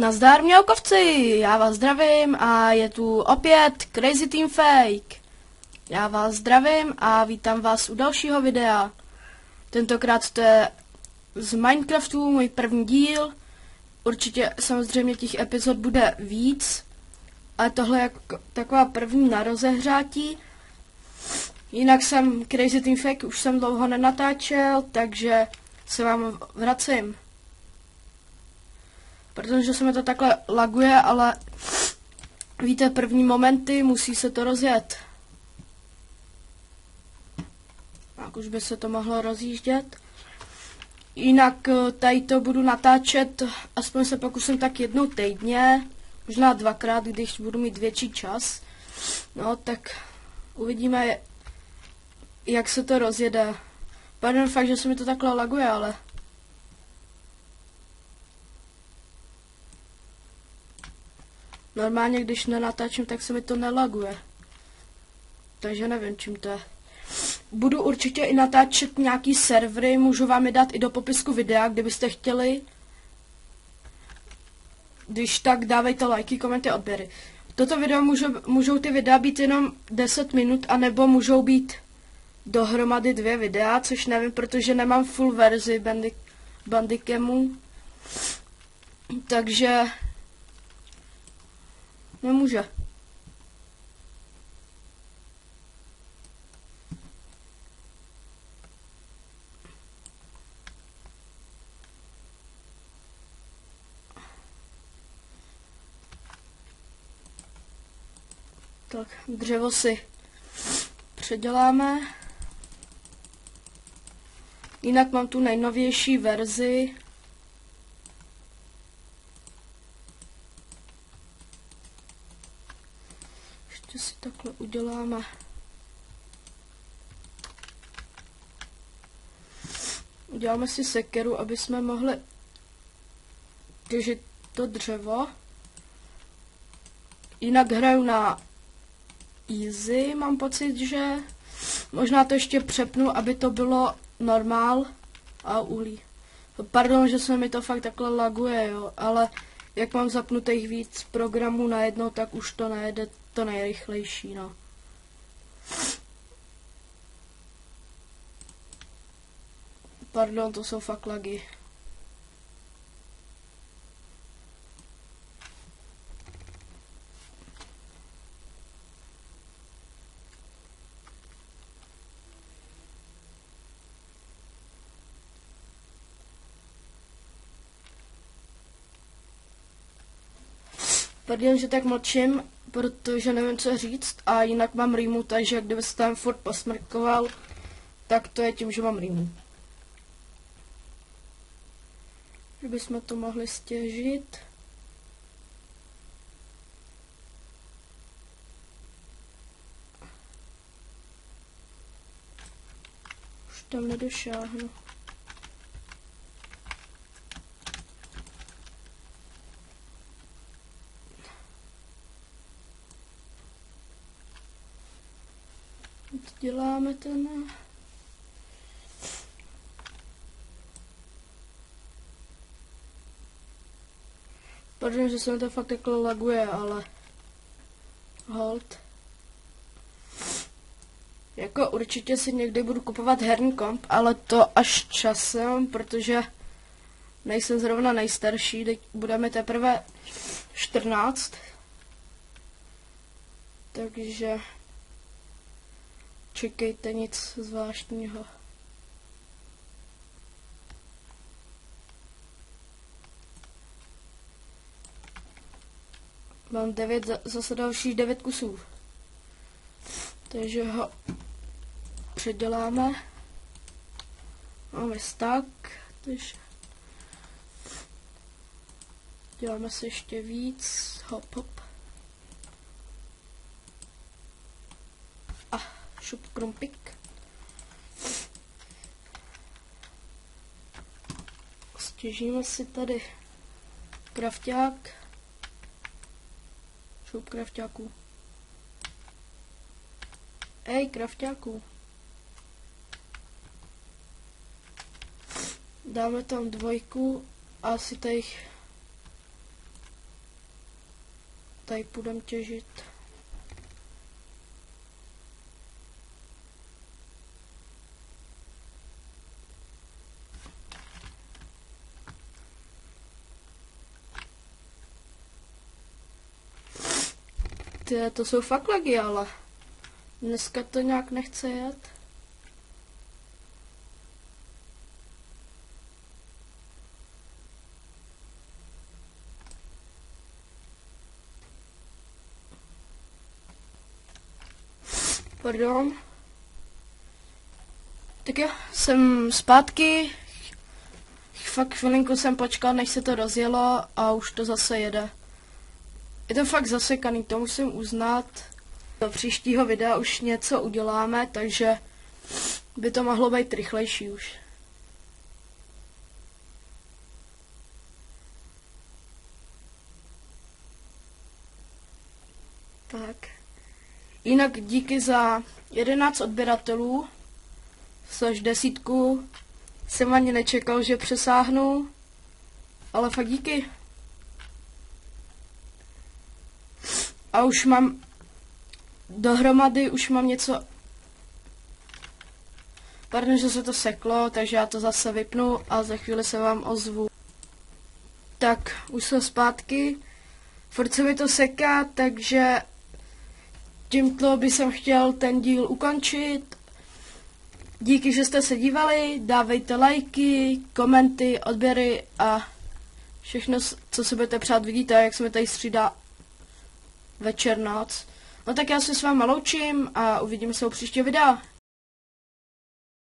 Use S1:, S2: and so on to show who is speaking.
S1: Nazdar mělkovci, já vás zdravím a je tu opět Crazy Team Fake. Já vás zdravím a vítám vás u dalšího videa. Tentokrát to je z Minecraftu, můj první díl. Určitě samozřejmě těch epizod bude víc, ale tohle je taková první na rozehřátí. Jinak jsem Crazy Team Fake, už jsem dlouho nenatáčel, takže se vám vracím. Protože se mi to takhle laguje, ale víte, první momenty, musí se to rozjet. Tak už by se to mohlo rozjíždět. Jinak tady to budu natáčet, aspoň se pokusím tak jednou týdně, možná dvakrát, když budu mít větší čas. No tak uvidíme, jak se to rozjede. Pardon, fakt, že se mi to takhle laguje, ale... Normálně, když nenatáčím, tak se mi to nelaguje. Takže nevím, čím to je. Budu určitě i natáčet nějaký servery, můžu vám je dát i do popisku videa, kdybyste chtěli. Když tak dávejte lajky, komenty, odběry. Toto video můžou ty videa být jenom 10 minut, anebo můžou být dohromady 2 videa, což nevím, protože nemám full verzi Bandicamů. Takže... nemůže. Tak, dřevo si předěláme. Jinak mám tu nejnovější verzi. Ještě si takhle uděláme. Uděláme si sekeru, aby jsme mohli těžit to dřevo. Jinak hraju na easy, mám pocit, že možná to ještě přepnu, aby to bylo normál a uhlí. Pardon, že se mi to fakt takhle laguje, jo, ale jak mám zapnutých víc programů najednou, tak už to nejede to nejrychlejší, no. Pardon, to jsou fakt lagy. Pardon, že tak mlčím, protože nevím, co říct a jinak mám rýmu, takže kdyby se tam furt posmrkoval, tak to je tím, že mám rýmu. Že bychom to mohli stěžit. Už tam nedošáhnu. Děláme ten. Pardon, že se mi to fakt takhle laguje, ale hold. Jako určitě si někdy budu kupovat herní komp, ale to až časem, protože nejsem zrovna nejstarší, teď budeme teprve 14. Takže čekejte, nic zvláštního. Mám 9, zase dalších 9 kusů. Takže ho předěláme. Máme stack, takže děláme se ještě víc. Hop, hop. Šup krumpik. Stěžíme si tady krafťák. Šup krafťáků. Ej, krafťáků. Dáme tam 2 a asi těch tady půjdem těžit. To jsou fakt lagy, ale dneska to nějak nechce jet. Pardon. Tak jo, jsem zpátky. Fakt chvilinku jsem počkal, než se to rozjelo a už to zase jede. Je to fakt zasekaný, to musím uznat. Do příštího videa už něco uděláme, takže by to mohlo být rychlejší už. Tak. Jinak díky za 11 odběratelů, což 10 jsem ani nečekal, že přesáhnu, ale fakt díky. A už mám dohromady, už mám něco. Pardon, že se to seklo, takže já to zase vypnu a za chvíli se vám ozvu. Tak, už jsem zpátky. Furt se mi to seká, takže tímto bych chtěl ten díl ukončit. Díky, že jste se dívali, dávejte lajky, komenty, odběry a všechno, co si budete přát, vidíte, jak se mi tady střídá večer, noc. No tak já se s váma loučím a uvidíme se u příštího videa.